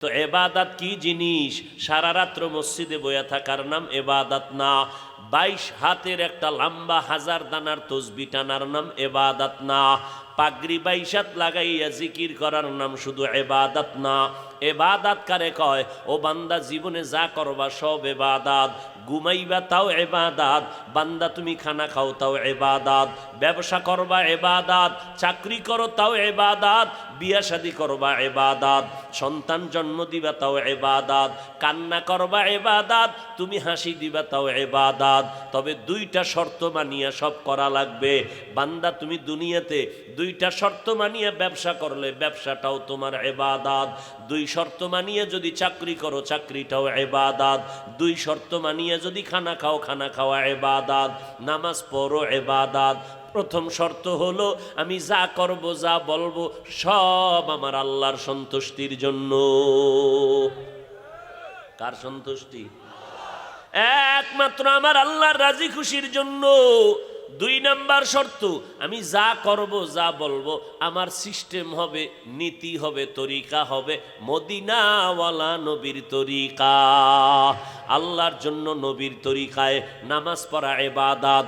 তো এবাদাত কি জিনিস? সারা রাত্র মসজিদে বইয়া থাকার নাম এবাদাত না। 22 হাতের একটা লম্বা 1000 দানার তসবি টানার নাম এবাদাত না। পাগড়ি 22 হাত লাগাইয়া জিকির করার নাম শুধু এবাদাত না। এবাদাত কারে কয়? ও বান্দা, জীবনে যা করবা সব এবাদাত। ঘুমাইবা তাও এবাদাত, বান্দা তুমি খানা খাও তাও এবাদাত, ব্যবসা করবা এবাদাত, চাকরি করো তাও এবাদাত, বিয়া শাদী করবা এবাদাত, সন্তান জন্ম দিবা তাও এবাদাত, কান্না করবা এবাদাত, তুমি হাসি দিবা তাও এবাদাত। তবে 2টা শর্ত মানিয়া সব করা লাগবে। বান্দা তুমি দুনিয়াতে 2টা শর্ত মানিয়া ব্যবসা করলে ব্যবসাটাও তোমার এবাদাত, 2 শর্ত মানিয়ে যদি চাকরি করো চাকরিটাও এবাদাত, 2 শর্ত মানিয়ে যদি খানা খাও খানা খাওয়া এবাদাত, নামাজ পড়ো এবাদাত। প্রথম শর্ত হলো আমি যা করব যা বলবো সব আমার আল্লাহর সন্তুষ্টির জন্য। কার সন্তুষ্টি? একমাত্র আমার আল্লাহর রাজি খুশির জন্য। 2 নাম্বার শর্ত, আমি যা করব যা বলবো আমার সিস্টেম হবে, নীতি হবে, তরিকা হবে মদিনাওয়ালা নবীর তরিকা। আল্লাহর জন্য নবীর তরিকায় নামাজ পড়া ইবাদত,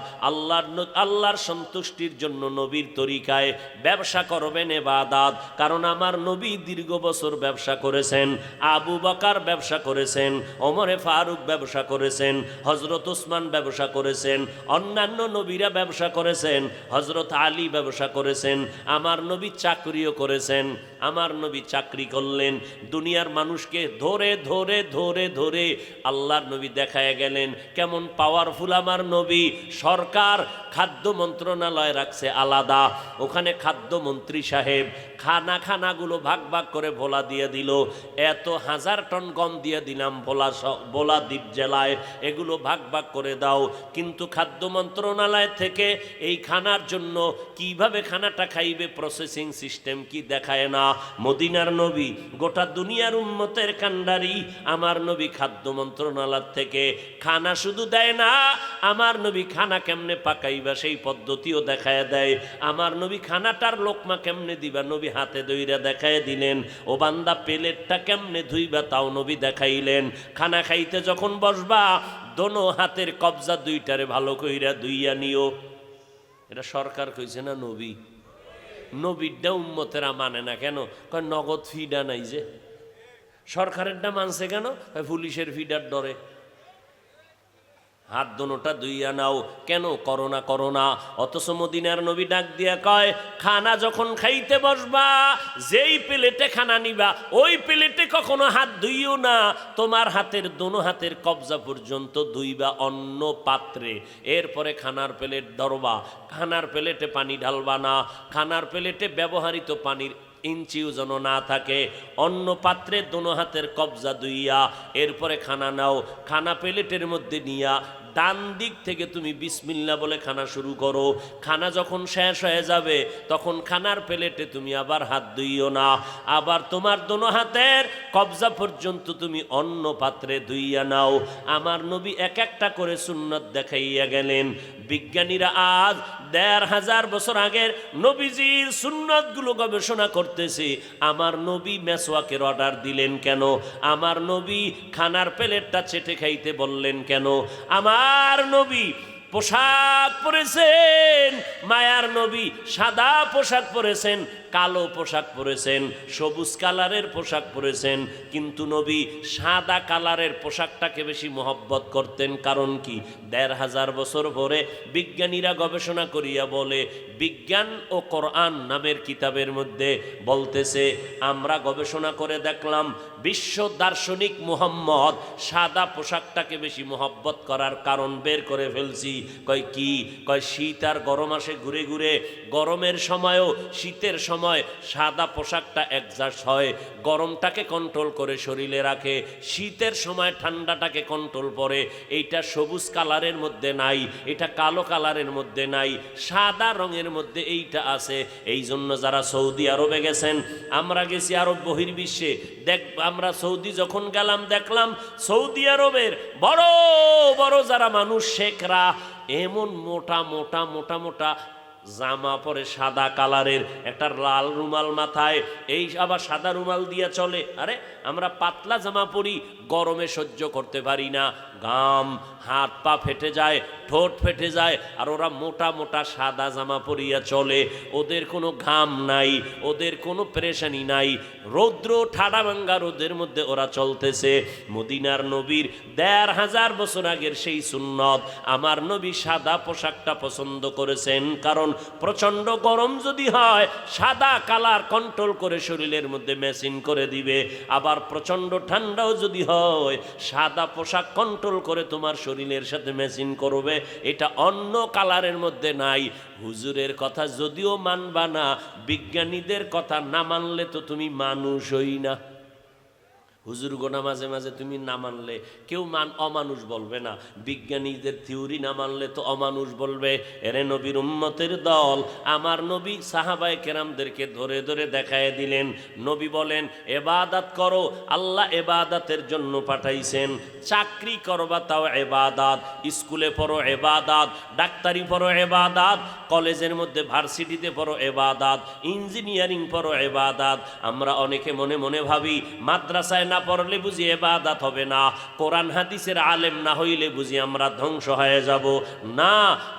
আল্লাহর সন্তুষ্টির জন্য নবীর তরিকায় ব্যবসা করবেন ইবাদত। কারণ আমার নবী দীর্ঘ বছর ব্যবসা করেছেন, আবু বকর ব্যবসা করেছেন, ওমরে ফারুক ব্যবসা করেছেন, হযরত ওসমান ব্যবসা করেছেন, অন্যান্য নবীরা ব্যবসা করেছেন, হযরত আলী ব্যবসা করেছেন, আমার নবী চাকরিও করেছেন। আমার নবী চাকরি করলেন, দুনিয়ার মানুষকে ধরে ধরে ধরে ধরে আল্লাহর নবী দেখায় গেলেন কেমন পাওয়ারফুল আমার নবী। সরকার খাদ্য মন্ত্রণালয় রাখছে আলাদা, ওখানে খাদ্যমন্ত্রী সাহেব খানাগুলো ভাগ ভাগ করে ভোলা দিয়ে দিল। এত 1000 টন গম দিয়ে দিলাম ভোলা দ্বীপ জেলায়, এগুলো ভাগ ভাগ করে দাও। কিন্তু খাদ্য মন্ত্রণালয় থেকে এই খানার জন্য কিভাবে খানাটা খাইবে প্রসেসিং সিস্টেম কি দেখায় না। মদিনার নবী গোটা দুনিয়ার উম্মতের কান্ডারি, আমার নবী খাদ্য মন্ত্রণালয় থেকে খানা শুধু দেয় না, আমার নবী খানা কেমনে পাকাইবা সেই পদ্ধতিও দেখায় দেয়। আমার নবী খানাটার লোকমা কেমনে দিবা নবী হাতে ধইরা দেখায় দিলেন। ও বান্দা প্লেটটা কেমনে ধুইবা তাও নবী দেখাইলেন। খানা খাইতে যখন বসবা দোনো হাতের কবজা 2টারে ভালো কইরা ধুইয়া নিও। এটা সরকার কইছে না নবী? নবীরটা উম্মতেরা মানে না কেন? কয় নগদ ফিডা নাই যে। সরকারেরটা মানছে কেন? পুলিশের ফিডার ডরে। হাত দোনোটা ধুইয়া নাও। কেন? করোনা। অথচ মদিনার নবী ডাক দিয়া কয় খানা যখন খাইতে বসবা যেই প্লেটে খানা নিবা ওই প্লেটে কখনো হাত ধুইও না, তোমার হাতের দোনো হাতের কবজা পর্যন্ত ধুইবা অন্য পাত্রে। এরপরে খানার প্লেট ধরবা, খানার প্লেটে পানি ঢালবা না, খানার প্লেটে ব্যবহৃত পানির ইঞ্চিও যেন না থাকে। অন্য পাত্রে দোনো হাতের কবজা ধুইয়া এরপরে খানা নাও। খানা প্লেটের মধ্যে নিয়া ডান দিক থেকে তুমি বিসমিল্লাহ বলে খানা শুরু করো। খানা যখন শেষ হয়ে যাবে তখন খানার প্লেটে তুমি আবার হাত ধুইও না, আবার তোমার দোনো হাতের কবজা পর্যন্ত তুমি অন্য পাত্রে ধুইয়া নাও। আমার নবী এক একটা করে সুন্নাত দেখাইয়া গেলেন। বিজ্ঞানীরা আজ 1500 বছর আগের নবীজির সুন্নাতগুলো গবেষণা করতেছে। আমার নবী মেসওয়াকের অর্ডার দিলেন কেন? আমার নবী খানার প্লেটটা চেটে খাইতে বললেন কেন? আমার নবী পোশাক পরেছেন, মায়ার নবী সাদা পোশাক পরেছেন, কালো পোশাক পরেছেন, সবুজ কালারের পোশাক পরেছেন, কিন্তু নবী সাদা কালারের পোশাকটাকে বেশি মহব্বত করতেন। কারণ কি? 1500 বছর পরে বিজ্ঞানীরা গবেষণা করিয়া বলে, বিজ্ঞান ও কোরআন নামের কিতাবের মধ্যে বলতেছে, আমরা গবেষণা করে দেখলাম বিশ্ব দার্শনিক মুহাম্মদ সাদা পোশাকটাকে বেশি মহব্বত করার কারণ বের করে ফেলছি। কয় কি? কয় শীত আর গরম আসে ঘুরে ঘুরে, গরমের সময়ও শীতের সময় সাদা পোশাকটা অ্যাডজাস্ট হয়, গরমটাকে কন্ট্রোল করে শরীরে রাখে, শীতের সময় ঠান্ডাটাকে কন্ট্রোল করে। এইটা সবুজ কালারের মধ্যে নাই, এটা কালো কালারের মধ্যে নাই, সাদা রঙের মধ্যে এইটা আছে। এই জন্য যারা সৌদি আরবে গেছেন, আমরা গেছি আরব বহির্বিশ্বে, আমরা সৌদি যখন গেলাম দেখলাম সৌদি আরবের বড় বড় যারা মানুষ শেখরা এমন মোটা মোটা মোটা মোটা জামা পরে সাদা কালারের, একটা লাল রুমাল মাথায়, এই আবার সাদা রুমাল দিয়ে চলে। আরে আমরা পাতলা জামা পরি, গরমে সহ্য করতে পারি না, ঘাম, হাত পা ফেটে যায়, ঠোঁট ফেটে যায়, আর ওরা মোটা মোটা সাদা জামা পরিয়া চলে। ওদের কোনো ঘাম নাই, ওদের কোনো পেরেশানি নাই, রৌদ্র ঠাডা ভাঙ্গা রোদের মধ্যে ওরা চলতেছে। মদিনার নবীর ১৫০০ বছর আগের সেই সুন্নত, আমার নবী সাদা পোশাকটা পছন্দ করেছেন। কারণ প্রচণ্ড গরম যদি হয়, সাদা কালার কন্ট্রোল করে শরীরের মধ্যে মেশিন করে দিবে। আবার প্রচণ্ড ঠান্ডাও যদি হয়, সাদা পোশাক কন্ট্রোল করে তোমার শরীরের সাথে মেশিন করবে। এটা অন্য কালারের মধ্যে নাই। হুজুরের কথা যদিও মানবা না, বিজ্ঞানীদের কথা না মানলে তো তুমি মানুষই না। হুজুর গোনা মাঝে মাঝে তুমি না মানলে কেউ অমানুষ বলবে না, বিজ্ঞানীদের থিওরি না মানলে তো অমানুষ বলবে। এরে নবীর উম্মতের দল, আমার নবী সাহাবায়ে কেরামদেরকে ধরে ধরে দেখায় দিলেন। নবী বলেন, এবাদাত করো, আল্লাহ এবাদাতের জন্য পাঠাইছেন। চাকরি করবা তাও এবাদাত, স্কুলে পড়ো এবাদাত, ডাক্তারি পড়ো এবাদাত, কলেজের মধ্যে ভার্সিটিতে পড়ো এবাদাত, ইঞ্জিনিয়ারিং পড়ো এবাদাত। আমরা অনেকে মনে মনে ভাবি মাদ্রাসায় না পড়লে বুঝি ইবাদত হবে না, কোরআন হাদিসের আলেম না হইলে বুঝি আমরা ধ্বংস হয়ে যাব। না,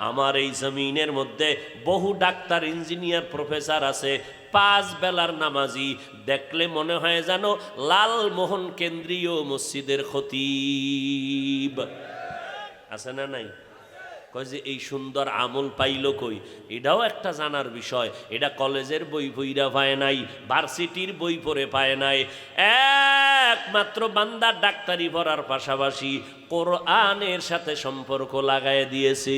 আমার এই জমিনের মধ্যে বহু ডাক্তার, ইঞ্জিনিয়ার, প্রফেসর আছে, 5 বেলার নামাজি, দেখলে মনে হয় যেন লালমোহন কেন্দ্রীয় মসজিদের খতিব। আছে না নাই? কয় যে এই সুন্দর আমল পাইল কই? এটাও একটা জানার বিষয়। এটা কলেজের বই পইরা পায় নাই, ভার্সিটির বই পড়ে পায় নাই। একমাত্র বান্দা ডাক্তারি পড়ার পাশাপাশি কোরআনের সাথে সম্পর্ক লাগায় দিয়েছে।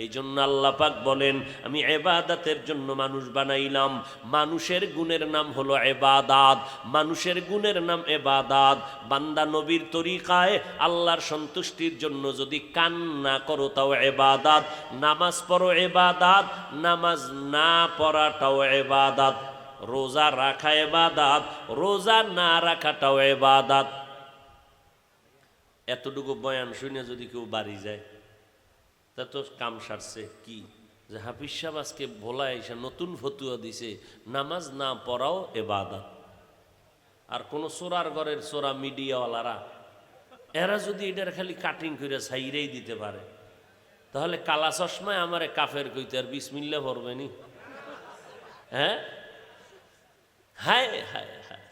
এই জন্য আল্লাহ পাক বলেন, আমি ইবাদতের জন্য মানুষ বানাইলাম। মানুষের গুণের নাম হলো ইবাদত, মানুষের গুণের নাম ইবাদত। বান্দা নবীর তরিকায় আল্লাহর সন্তুষ্টির জন্য যদি কান্না করো তাও ইবাদত, নামাজ পড়ো ইবাদত, নামাজ না পড়াটাও ইবাদত, রোজা রাখা ইবাদত, রোজা না রাখাটাও ইবাদত। এতটুকু বয়ান শুনে যদি কেউ বাড়ি যায়, তা তো কাম সারছে। কি যে হাফিজ সাহেব আজকে ভোলা এসে নতুন ফতুয়া দিছে, নামাজ না পড়াও ইবাদত। আর কোন চোরার ঘরের চোরা মিডিয়াওয়ালারা এরা যদি এটার খালি কাটিং করে ছাইরেই দিতে পারে, তাহলে কালা চশমায় আমারে কাফের কইতে আর বিসমিল্লাহ পড়বে নি? হ্যাঁ, হায় হায় হায়,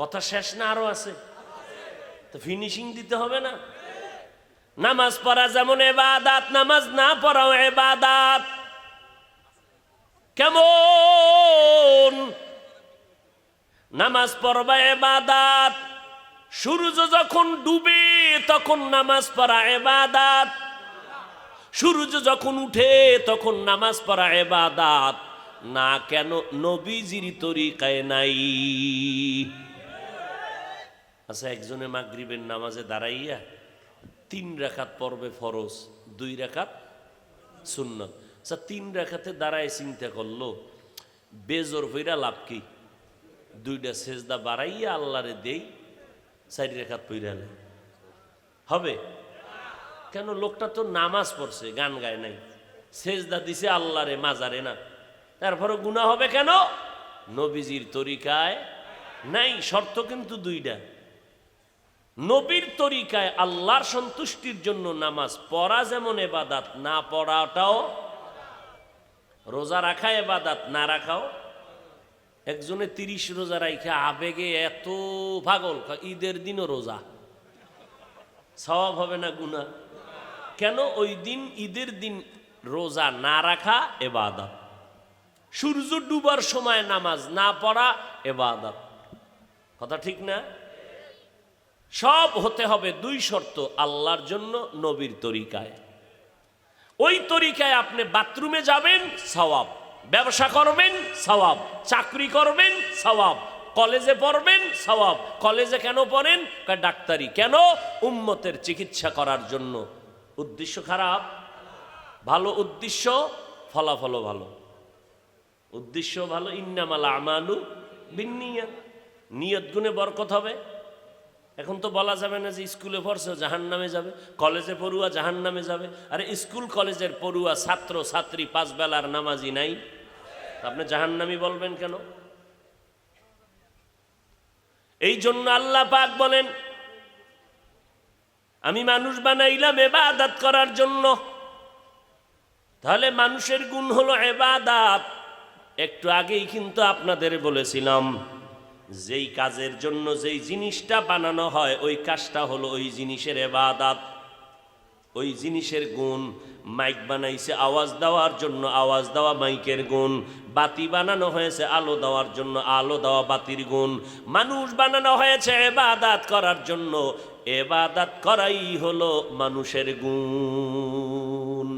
কথা শেষ না, আরো আছে তো, ফিনিশিং দিতে হবে না? নামাজ পড়া যেমন ইবাদত, নামাজ না পড়াও ইবাদত। কেমন? নামাজ পড়বা ইবাদত, সূর্য যখন ডুবে তখন নামাজ পড়া ইবাদত, সূর্য যখন উঠে তখন নামাজ পড়া ইবাদত। না কেন? নবীজির তরিকায় নাই। আচ্ছা, একজনে মাগরিবের নামাজে দাঁড়াইয়া 3 রাকাত পড়বে ফরজ, 2 রাকাত সুন্নত। আচ্ছা, 3 রাকাতে দাঁড়ায় চিন্তা করলো বেজোর হইরা লাভ কি? 2টা সেজদা বাড়াইয়া আল্লাহরে দেই, 4 রাকাত পইরা হবে? কেন? লোকটা তো নামাজ পড়ছে, গান গায় নাই, সেজদা দিছে আল্লাহরে, মাজারে না, তারপরে গুনাহ হবে কেন? নবীজির তরিকায় নাই। শর্ত কিন্তু 2টা। নবীর তরিকায় আল্লাহর সন্তুষ্টির জন্য নামাজ পড়া যেমন ইবাদত, না পড়াটাও। রোজা রাখা ইবাদত, না রাখাও। একজনে 30 রোজা রাখা আবেগে এত পাগল, ঈদের দিনও রোজা, সওয়াব হবে না গুনাহ? কেন? ওই দিন, ঈদের দিন রোজা না রাখা ইবাদত। সূর্য ডুবার সময় নামাজ না পড়া ইবাদত। কথা ঠিক না? সব হতে হবে 2 শর্ত, আল্লাহর জন্য, নবীর তরিকায়। ওই তরিকায় আপনি বাথরুমে যাবেন, সওয়াব। ব্যবসা করবেন, সওয়াব। চাকরি করবেন, সওয়াব। কলেজে পড়বেন, সওয়াব। কলেজে কেন পড়েন? ডাক্তারি। কেন? উম্মতের চিকিৎসা করার জন্য। উদ্দেশ্য খারাপ? ভালো উদ্দেশ্য, ফলাফলও ভালো। উদ্দেশ্য ভালো, ইন্নামাল আমালু বিন্নিয়াত, নিয়ত গুণে বরকত হবে। এখন তো বলা যাবে না যে স্কুলে পড়ছে জাহান্নামে যাবে, কলেজে পড়ুয়া জাহান্নামে যাবে। আরে স্কুল কলেজের পড়ুয়া ছাত্র ছাত্রী 5 বেলার নামাজি নাই, আপনি জাহান্নামী বলবেন কেন? এই জন্য আল্লাহ পাক বলেন আমি মানুষ বানাইলাম ইবাদত করার জন্য। তাহলে মানুষের গুণ হলো ইবাদত। একটু আগেই কিন্তু আপনাদের বলেছিলাম যেই কাজের জন্য যেই জিনিসটা বানানো হয় ওই কাজটা হলো ওই জিনিসের ইবাদত, ওই জিনিসের গুণ। মাইক বানাইছে আওয়াজ দেওয়ার জন্য, আওয়াজ দেওয়া মাইকের গুণ। বাতি বানানো হয়েছে আলো দেওয়ার জন্য, আলো দেওয়া বাতির গুণ। মানুষ বানানো হয়েছে ইবাদত করার জন্য, ইবাদত করাই হলো মানুষের গুণ।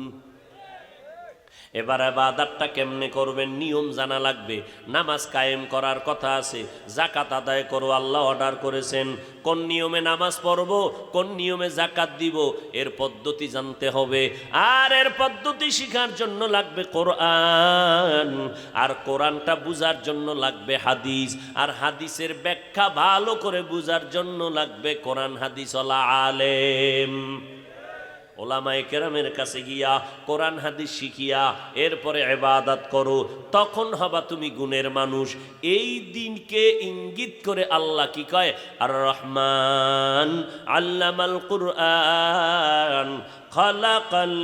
এবার ইবাদতটা কেমনে করবেন নিয়ম জানা লাগবে। নামাজ কায়েম করার কথা আছে, যাকাত আদায় করো আল্লাহ অর্ডার করেছেন। কোন নিয়মে নামাজ পড়ব, কোন নিয়মে যাকাত দিব, এর পদ্ধতি জানতে হবে। আর এর পদ্ধতি শেখার জন্য লাগবে কোরআন, আর কোরআনটা বুঝার জন্য লাগবে হাদিস, আর হাদিসের ব্যাখ্যা ভালো করে বুঝার জন্য লাগবে কোরআন হাদিস ওয়ালা আলেম। ওলামায়ে কেরামের কাছে গিয়া কোরআন হাদিস শিখিয়া এরপরে ইবাদত করো, তখন হবা তুমি গুণের মানুষ। এই দিনকে ইঙ্গিত করে আল্লাহ কি কয়, আর রহমান আল্লামাল কুরআন খালাকাল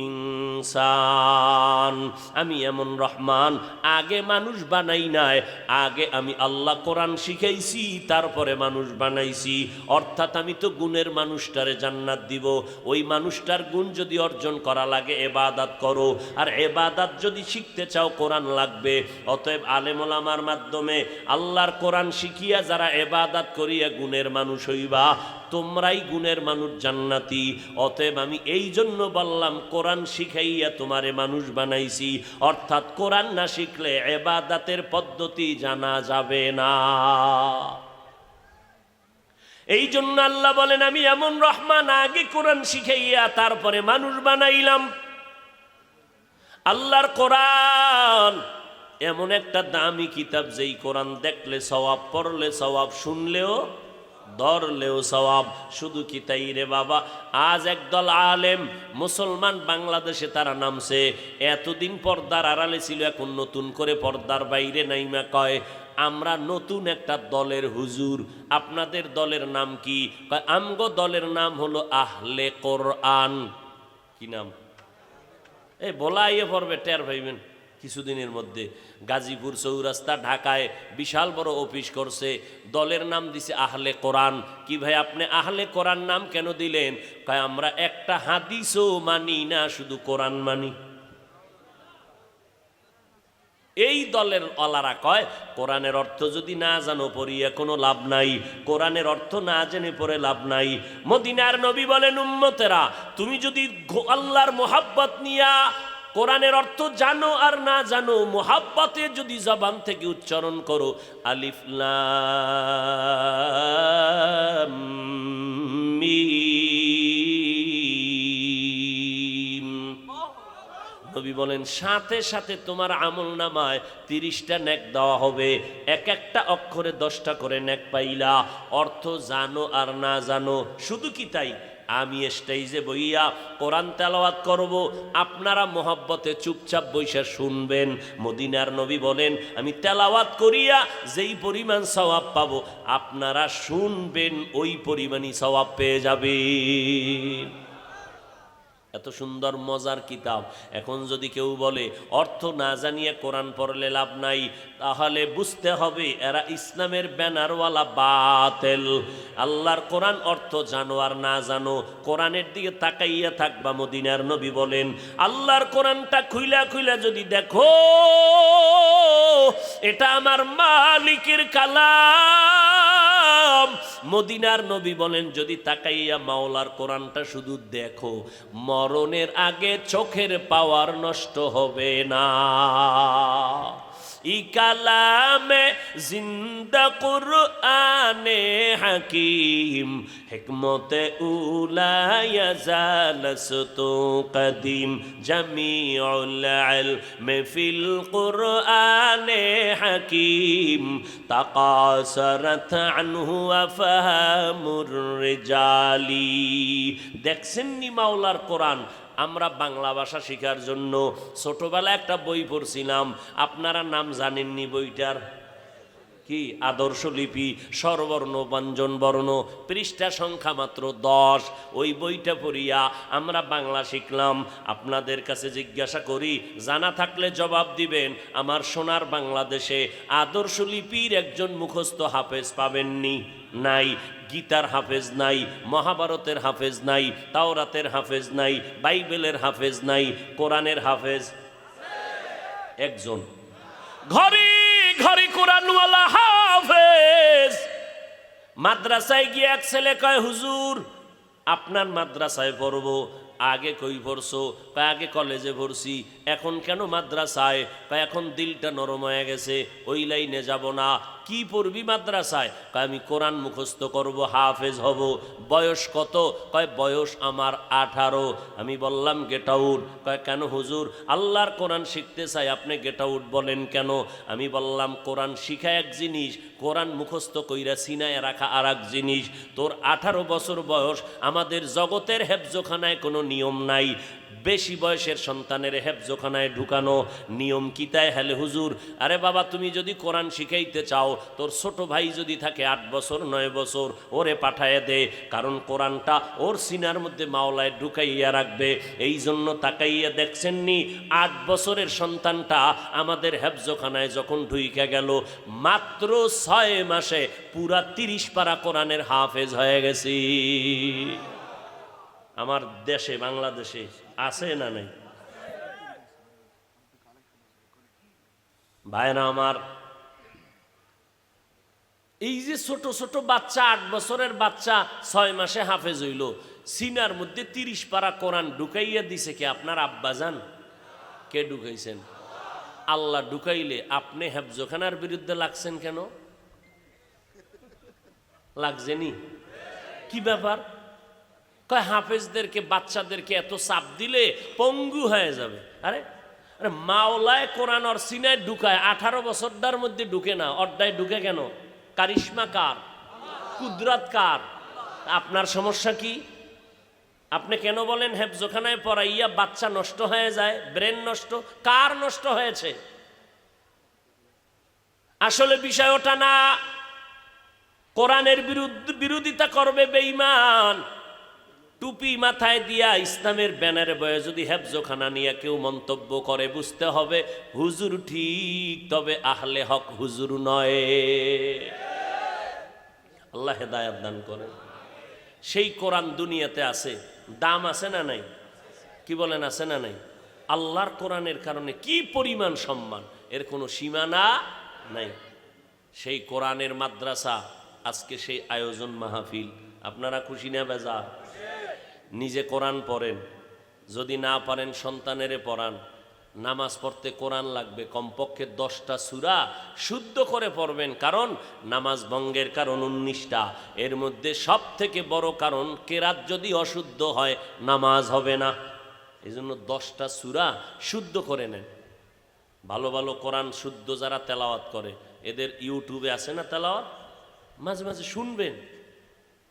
ইনসান। আমি এমন রহমান, আগে মানুষ বানাই নাই, আগে আমি আল্লাহ কোরআন শিখাইছি তারপরে মানুষ বানাইছি। অর্থাৎ আমি তো গুণের মানুষটারে জান্নাত দিব। ওই মানুষটার গুণ যদি অর্জন করা লাগে ইবাদত করো, আর ইবাদত যদি শিখতে চাও কোরআন লাগবে। অতএব আলেম ওলামার মাধ্যমে আল্লাহর কোরআন শিখিয়া যারা ইবাদত করিয়া গুণের মানুষ হইবা, তোমরাই গুণের মানুষ জান্নাতি। অতএব আমি এই জন্য বললাম কোরআন শিখাইয়া তোমারে মানুষ বানাইছি। অর্থাৎ কোরআন না শিখলে ইবাদতের পদ্ধতি জানা যাবে না। এই জন্য আল্লাহ বলেন আমি এমন রহমান, আগে কোরআন শিখাইয়া তারপরে মানুষ বানাইলাম। আল্লাহর কোরআন এমন একটা দামি কিতাব, যেই কোরআন দেখলে সওয়াব, পড়লে সওয়াব, শুনলেও ধরলেও সওয়াব। শুধু কি তাই রে বাবা, আজ একদল আলেম মুসলমান বাংলাদেশে তারা নামছে। এতদিন পর্দার আড়ালে ছিল, এখন নতুন করে পর্দার বাইরে নাইমা কয় আমরা নতুন একটা দলের হুজুর। আপনাদের দলের নাম কি? কয় আমগো দলের নাম হলো আহলে কোরআন। কি নাম? এই বলাইয়ে পড়বে, টের পাইবেন কিছুদিনের মধ্যে। গাজীপুর চৌরাস্তা ঢাকায় বিশাল বড় অফিস করছে, দলের নাম দিছে আহলে কোরআন। কি ভাই আপনি আহলে কোরআন নাম কেন দিলেন? কয় আমরা একটা হাদিসও মানি না, শুধু কোরআন মানি। এই দলের অলারা কয় কোরআনের অর্থ যদি না জানো পড়িয়া কোনো লাভ নাই, কোরআনের অর্থ না জেনে পড়ে লাভ নাই। মদিনার নবী বলেন উম্মতেরা তুমি যদি আল্লাহর মোহাব্বত নিয়া কোরআনের অর্থ জানো আর না জানো, মোহাব্বতে যদি জবান থেকে উচ্চারণ করো আলিফ লাম মিম, নবী বলেন সাথে সাথে তোমার আমল নামায় 30টা নেক দেওয়া হবে। এক একটা অক্ষরে 10টা করে নেক পাইলা। অর্থ জানো আর না জানো। শুধু কি তাই, আমি স্টেজে বইয়া কোরআন তেলাওয়াত করব, আপনারা মোহাব্বতে চুপচাপ বইসা শুনবেন। মদিনার নবী বলেন আমি তেলাওয়াত করিয়া যেই পরিমাণ সওয়াব পাবো, আপনারা শুনবেন ওই পরিমাণই সওয়াব পেয়ে যাবেন। এত সুন্দর মজার কিতাব। এখন যদি কেউ বলে অর্থ না জানিয়ে কোরআন পড়লে লাভ নাই, তাহলে বুঝতে হবে এরা ইসলামের ব্যানারওয়ালা বাতিল। আল্লাহর কোরআন অর্থ জানো আর না জানো, কোরআনের দিকে তাকাইয়া থাকবা। মদিনার নবী বলেন আল্লাহর কোরআনটা খুইলা খুইলা যদি দেখো এটা আমার মালিকের কালাম। মদিনার নবী বলেন যদি তাকাইয়া মাওলার কোরআনটা শুধু দেখো, মরণের আগে চোখের পাওয়ার নষ্ট হবে না। ই কালামে জিন্দা কুরআনে হাকিম হিকমতে উলা ইয়াজালসতু কদিম জামিউল ইলমি ফিল কুরআনে হাকিম তাকাসারাত আনহু আফহামুর রিজালি। দেখছেন নি মাওলার কোরআন। আমরা বাংলা ভাষা শেখার জন্য ছোটবেলায় একটা বই পড়ছিলাম, আপনারা নাম জানেননি বইটার? কি? আদর্শ লিপি, স্বরবর্ণ ব্যঞ্জন বর্ণ, পৃষ্ঠা সংখ্যা মাত্র 10। ওই বইটা পড়িয়া আমরা বাংলা শিখলাম। আপনাদের কাছে জিজ্ঞাসা করি, জানা থাকলে জবাব দিবেন। আমার সোনার বাংলাদেশে আদর্শ লিপির একজন মুখস্থ হাফেজ পাবেননি? নাই। গীতার হাফেজ নাই, মহাভারতের হাফেজ নাই, তাওরাতের হাফেজ নাই, বাইবেলের হাফেজ নাই, কোরআনের হাফেজ একজন। ঘরে ঘরে কোরআনওয়ালা হাফেজ। মাদ্রাসায় গিয়ে এক ছেলে কয়, হুজুর আপনার মাদ্রাসায় পড়বো। আগে কই পড়ছো? কয় আগে কলেজে পড়ছি। এখন কেন মাদ্রাসায়? কয় এখন দিলটা নরম হয়ে গেছে, ওই লাইনে যাব না। কি পড়বি মাদ্রাসায়? কয় আমি কোরআন মুখস্থ করব, হাফেজ হব। বয়স কত? কয় বয়স আমার 18। আমি বললাম গেট আউট। কয় কেন হুজুর? আল্লাহর কোরআন শিখতে চাই, আপনি গেট আউট বলেন কেন? আমি বললাম কোরআন শিখা এক জিনিস, কোরআন মুখস্থ কইরা সিনায় রাখা আর এক জিনিস। তোর 18 বছর বয়স, আমাদের জগতের হেফজোখানায় কোনো নিয়ম নাই বেশি বয়সের সন্তানের হেফজোখানায় ঢুকানো। নিয়ম কি তাই? হেলে হুজুর, আরে বাবা তুমি যদি কোরআন শিখাইতে চাও, তোর ছোট ভাই যদি থাকে 8 বছর 9 বছর, ওরে পাঠায় দে, কারণ কোরআনটা ওর সিনার মধ্যে মাওলায় ঢুকাইয়া রাখবে। এই জন্য তাকাইয়া দেখছেননি 8 বছরের সন্তানটা আমাদের হেফজোখানায় যখন ঢুইকা গেল, মাত্র 6 মাসে পুরা 30 পারা কোরআনের হাফেজ হয়ে গেছি। আমার দেশে বাংলাদেশে আছে না নাই? ভাইরা আমার, এই যে ছোট ছোট বাচ্চা, 8 বছরের বাচ্চা 6 মাসে হাফেজ হইল, সিনার মধ্যে 30 পারা কোরআন ঢুকাইয়া দিছে কে? আপনার আব্বাজান? কে ঢুকাইছেন? আল্লাহ ঢুকাইলে আপনি হেফজোখানার বিরুদ্ধে লাগছেন কেন? লাগছেনি? কি ব্যাপার? কয় হাফেজদেরকে, বাচ্চাদেরকে এত চাপ দিলে পঙ্গু হয়ে যাবে। আরে আরে মাওলায় কোরআন আর সিনায় ঢুকায়, 18 বছরটার মধ্যে ঢুকে না। অর্ধায় ঢুকে কেন? কারিশমা কার? কুদরত কার? আপনার সমস্যা কি? আপনি কেন বলেন হেফজোখানায় পড়াইয়া বাচ্চা নষ্ট হয়ে যায়, ব্রেন নষ্ট? কার নষ্ট হয়েছে? আসলে বিষয় ওটা না। কোরআনের বিরোধিতা করবে বেঈমান, টুপি মাথায় দিয়া ইসলামের ব্যানারে বয়ে যদি হেফজোখানা নিয়ে কেউ মন্তব্য করে, বুঝতে হবে হুজুর ঠিক, তবে আহলে হক হুজুর নয়। আল্লাহ হেদায়েত দান করেন। সেই কোরআন দুনিয়াতে আছে, দাম আছে না নাই? কি বলেন, আছে না নাই? আল্লাহর কোরআনের কারণে কি পরিমাণ সম্মান, এর কোনো সীমানা নাই। সেই কোরআনের মাদ্রাসা, আজকে সেই আয়োজন মাহফিল। আপনারা খুশি না বেজার? নিজে কোরআন পড়েন, যদি না পারেন সন্তানেরে পড়ান। নামাজ পড়তে কোরআন লাগবে, কমপক্ষে 10টা সূরা শুদ্ধ করে পড়বেন, কারণ নামাজ ভঙ্গের কারণ 19টা। এর মধ্যে সব থেকে বড় কারণ, কেরাত যদি অশুদ্ধ হয় নামাজ হবে না। এই জন্য 10টা সূরা শুদ্ধ করে নেন। ভালো ভালো কোরআন শুদ্ধ যারা তেলাওয়াত করে, এদের ইউটিউবে আছে না তেলাওয়াত, মাঝে মাঝে শুনবেন।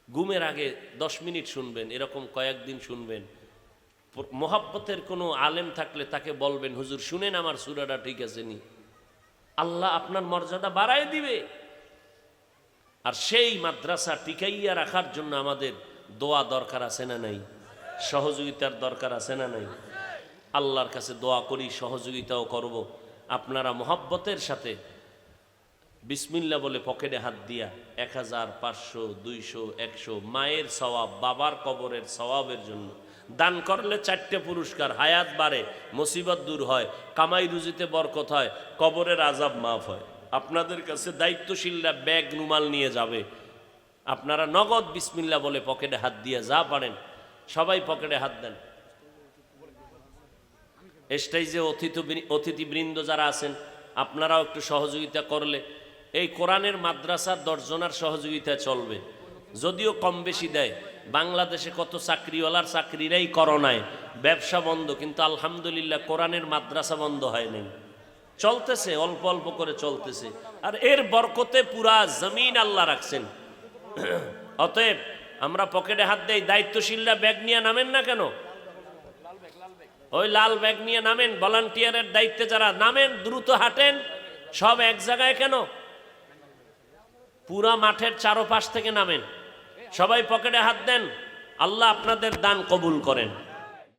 ঘুমের আগে 10 মিনিট শুনবেন, এরকম কয়েকদিন শুনবেন। মোহাব্বতের কোনো আলেম থাকলে তাকে বলবেন, হুজুর শুনেন আমার সূরাটা ঠিক আছে নি? আল্লাহ আপনার মর্যাদা বাড়ায় দিবে। আর সেই মাদ্রাসা টিকাইয়া রাখার জন্য আমাদের দোয়া দরকার আছে না নাই? সহযোগিতার দরকার আছে না নাই? আল্লাহর কাছে দোয়া করি, সহযোগিতাও করব। আপনারা মোহাব্বতের সাথে বিসমিল্লাহ বলে পকেটে হাত দিয়া 1000, 500, 200, 100 মায়ের সওয়াব, বাবার কবরের সওয়াবের জন্য দান করলে 4টে পুরস্কার। হায়াত বাড়ে, মুসিবত দূর হয়, কামাই রুজিতে বরকত হয়, কবরের আযাব মাফ হয়। আপনাদের কাছে দায়িত্বশীলরা ব্যাগ রুমাল নিয়ে যাবে, আপনারা নগদ বিসমিল্লাহ বলে পকেটে হাত দিয়ে যা পারেন সবাই পকেটে হাত দেন। স্টেজে অতিথিবৃন্দ যারা আছেন আপনারাও একটু সহযোগিতা করলে এই কোরআনের মাদ্রাসার 10 জনের সহযোগিতা চলবে, যদিও কম বেশি দেয়। বাংলাদেশে কত চাকরিওয়ালার চাকরিরাই করোনায়, ব্যবসা বন্ধ, কিন্তু আলহামদুলিল্লাহ কোরআনের মাদ্রাসা বন্ধ হয় নাই, চলতেছে, অল্প অল্প করে চলতেছে। আর এর বরকতে পুরা জমিন আল্লাহ রাখছেন। অতএব আমরা পকেটে হাত দেই, দায়িত্বশীলরা ব্যাগ নিয়ে নামেন না কেন? ওই লাল ব্যাগ নিয়ে নামেন, ভলান্টিয়ারের দায়িত্বে যারা নামেন, দ্রুত হাঁটেন, সব এক জায়গায় কেন? পুরা মাঠের চারপাশ থেকে নামেন, সবাই পকেটে হাত দেন, আল্লাহ আপনাদের দান কবুল করেন।